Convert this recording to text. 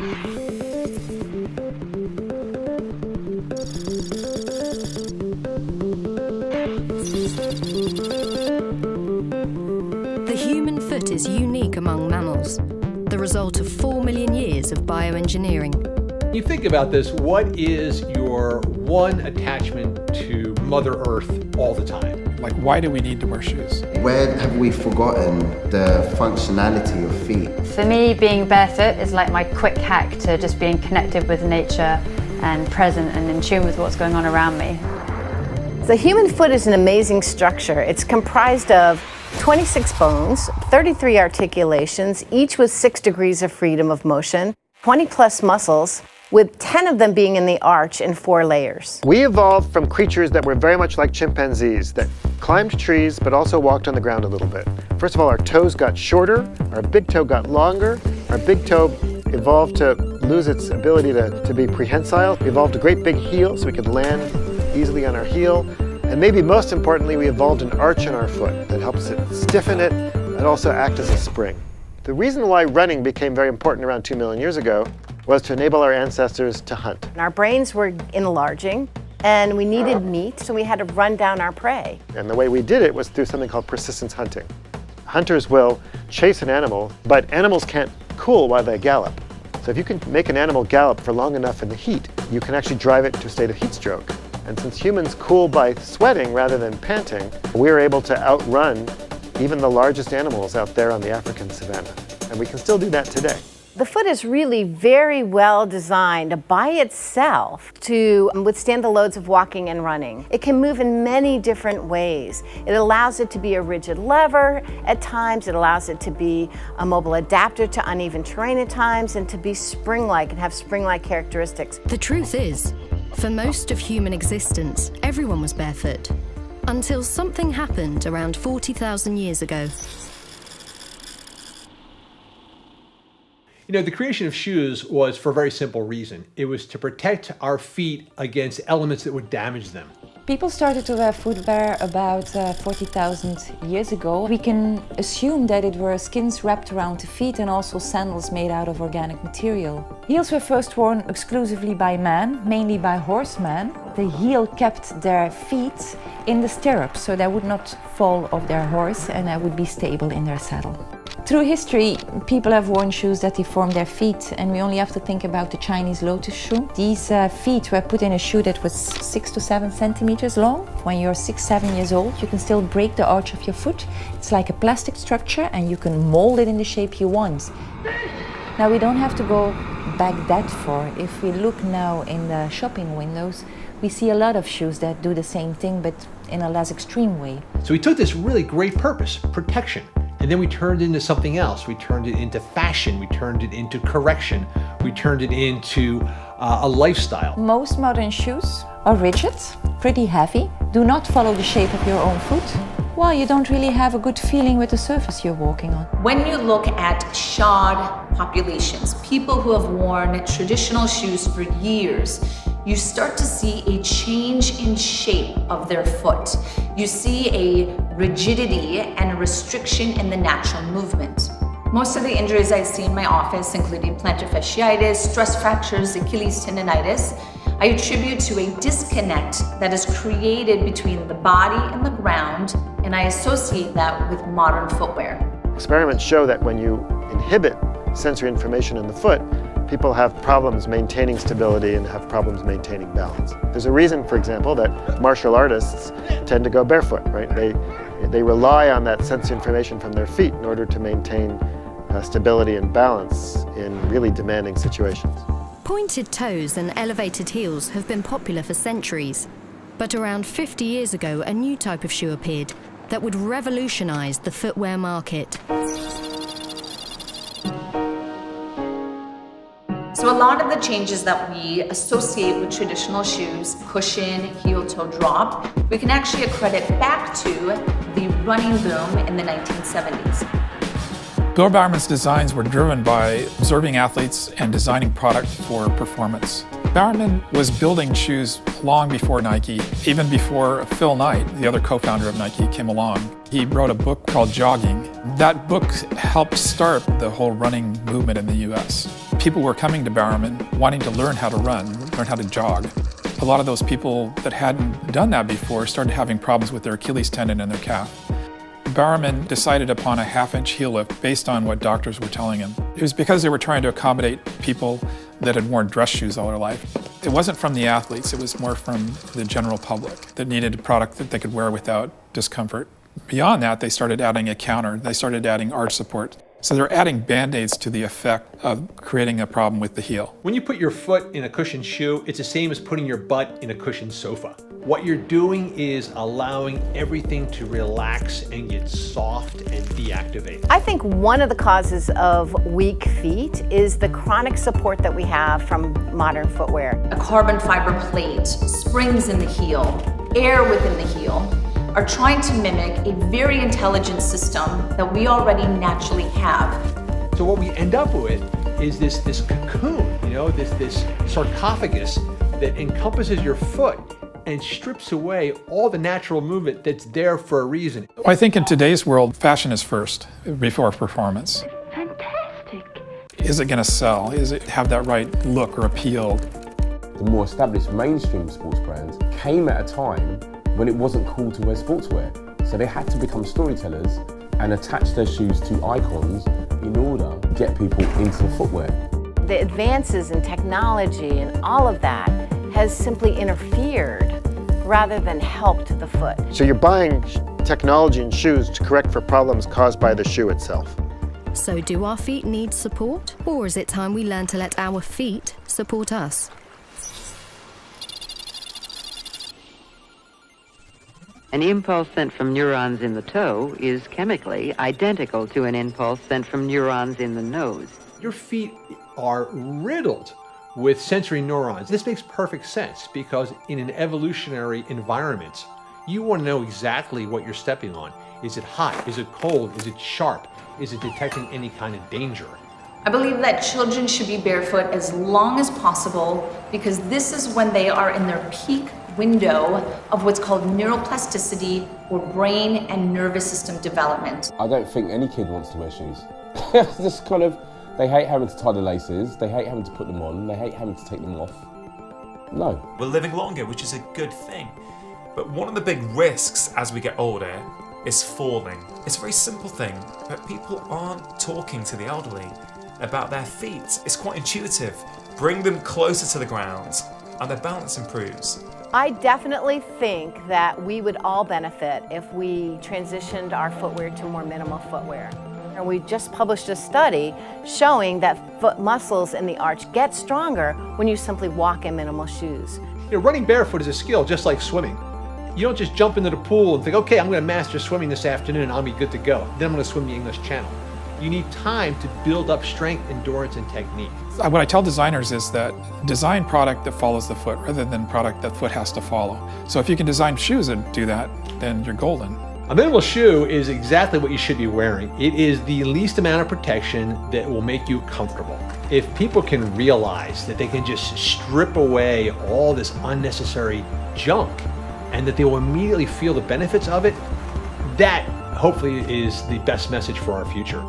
The human foot is unique among mammals, the result of 4 million years of bioengineering. You think about this, what is your one attachment to Mother Earth all the time? Like, why do we need to wear shoes? Where have we forgotten the functionality of feet? For me, being barefoot is like my quick hack to just being connected with nature and present and in tune with what's going on around me. The human foot is an amazing structure. It's comprised of 26 bones, 33 articulations, each with 6 degrees of freedom of motion, 20 plus muscles, with 10 of them being in the arch in 4 layers. We evolved from creatures that were very much like chimpanzees, that climbed trees but also walked on the ground a little bit. First of all, our toes got shorter, our big toe got longer, our big toe evolved to lose its ability to be prehensile. We evolved a great big heel so we could land easily on our heel. And maybe most importantly, we evolved an arch in our foot that helps it stiffen it and also act as a spring. The reason why running became very important around 2 million years ago was to enable our ancestors to hunt. Our brains were enlarging and we needed meat, so we had to run down our prey. And the way we did it was through something called persistence hunting. Hunters will chase an animal, but animals can't cool while they gallop. So if you can make an animal gallop for long enough in the heat, you can actually drive it to a state of heat stroke. And since humans cool by sweating rather than panting, we're able to outrun even the largest animals out there on the African savanna. And we can still do that today. The foot is really very well designed by itself to withstand the loads of walking and running. It can move in many different ways. It allows it to be a rigid lever at times, it allows it to be a mobile adapter to uneven terrain at times, and to be spring-like and have spring-like characteristics. The truth is, for most of human existence, everyone was barefoot, until something happened around 40,000 years ago. You know, the creation of shoes was for a very simple reason. It was to protect our feet against elements that would damage them. People started to wear footwear about 40,000 years ago. We can assume that it were skins wrapped around the feet and also sandals made out of organic material. Heels were first worn exclusively by men, mainly by horsemen. The heel kept their feet in the stirrups so they would not fall off their horse and they would be stable in their saddle. Through history, people have worn shoes that deform their feet, and we only have to think about the Chinese lotus shoe. These feet were put in a shoe that was 6 to 7 centimeters long. When you're 6, 7 years old, you can still break the arch of your foot. It's like a plastic structure and you can mold it in the shape you want. Now we don't have to go back that far. If we look now in the shopping windows, we see a lot of shoes that do the same thing, but in a less extreme way. So we took this really great purpose, protection, and then we turned it into something else. We turned it into fashion, we turned it into correction, we turned it into a lifestyle. Most modern shoes are rigid, pretty heavy, do not follow the shape of your own foot. Well, you don't really have a good feeling with the surface you're walking on. When you look at shod populations, people who have worn traditional shoes for years, you start to see a change in shape of their foot. You see a rigidity and a restriction in the natural movement. Most of the injuries I see in my office, including plantar fasciitis, stress fractures, Achilles tendonitis, I attribute to a disconnect that is created between the body and the ground, and I associate that with modern footwear. Experiments show that when you inhibit sensory information in the foot, people have problems maintaining stability and have problems maintaining balance. There's a reason, for example, that martial artists tend to go barefoot, right? They rely on that sensory information from their feet in order to maintain stability and balance in really demanding situations. Pointed toes and elevated heels have been popular for centuries, but around 50 years ago, a new type of shoe appeared that would revolutionize the footwear market. So a lot of the changes that we associate with traditional shoes, cushion, heel-toe drop, we can actually accredit back to the running boom in the 1970s. Bill Bowerman's designs were driven by observing athletes and designing product for performance. Bowerman was building shoes long before Nike, even before Phil Knight, the other co-founder of Nike, came along. He wrote a book called Jogging. That book helped start the whole running movement in the US. people were coming to Bowerman wanting to learn how to run, learn how to jog. A lot of those people that hadn't done that before started having problems with their Achilles tendon and their calf. Bowerman decided upon a half-inch heel lift based on what doctors were telling him. It was because they were trying to accommodate people that had worn dress shoes all their life. It wasn't from the athletes, it was more from the general public that needed a product that they could wear without discomfort. Beyond that, they started adding a counter, they started adding arch support. So they're adding band-aids to the effect of creating a problem with the heel. When you put your foot in a cushioned shoe, it's the same as putting your butt in a cushioned sofa. What you're doing is allowing everything to relax and get soft and deactivate. I think one of the causes of weak feet is the chronic support that we have from modern footwear. A carbon fiber plate, springs in the heel, air within the heel, are trying to mimic a very intelligent system that we already naturally have. So what we end up with is this cocoon, this sarcophagus that encompasses your foot and strips away all the natural movement that's there for a reason. I think in today's world, fashion is first before performance. Fantastic. Is it going to sell? Is it have that right look or appeal? The more established mainstream sports brands came at a time when it wasn't cool to wear sportswear. So they had to become storytellers and attach their shoes to icons in order to get people into footwear. The advances in technology and all of that has simply interfered rather than helped the foot. So you're buying technology and shoes to correct for problems caused by the shoe itself. So do our feet need support? Or is it time we learn to let our feet support us? An impulse sent from neurons in the toe is chemically identical to an impulse sent from neurons in the nose. Your feet are riddled with sensory neurons. This makes perfect sense because in an evolutionary environment, you want to know exactly what you're stepping on. Is it hot? Is it cold? Is it sharp? Is it detecting any kind of danger? I believe that children should be barefoot as long as possible because this is when they are in their peak window of what's called neuroplasticity or brain and nervous system development. I don't think any kid wants to wear shoes. Just kind of, they hate having to tie the laces, they hate having to put them on, they hate having to take them off. No. We're living longer, which is a good thing. But one of the big risks as we get older is falling. It's a very simple thing, but people aren't talking to the elderly about their feet. It's quite intuitive. Bring them closer to the ground and their balance improves. I definitely think that we would all benefit if we transitioned our footwear to more minimal footwear. And we just published a study showing that foot muscles in the arch get stronger when you simply walk in minimal shoes. Running barefoot is a skill just like swimming. You don't just jump into the pool and think, okay, I'm going to master swimming this afternoon and I'll be good to go. Then I'm going to swim the English Channel. You need time to build up strength, endurance, and technique. What I tell designers is that design product that follows the foot rather than product that foot has to follow. So if you can design shoes that do that, then you're golden. A minimal shoe is exactly what you should be wearing. It is the least amount of protection that will make you comfortable. If people can realize that they can just strip away all this unnecessary junk and that they will immediately feel the benefits of it, that hopefully is the best message for our future.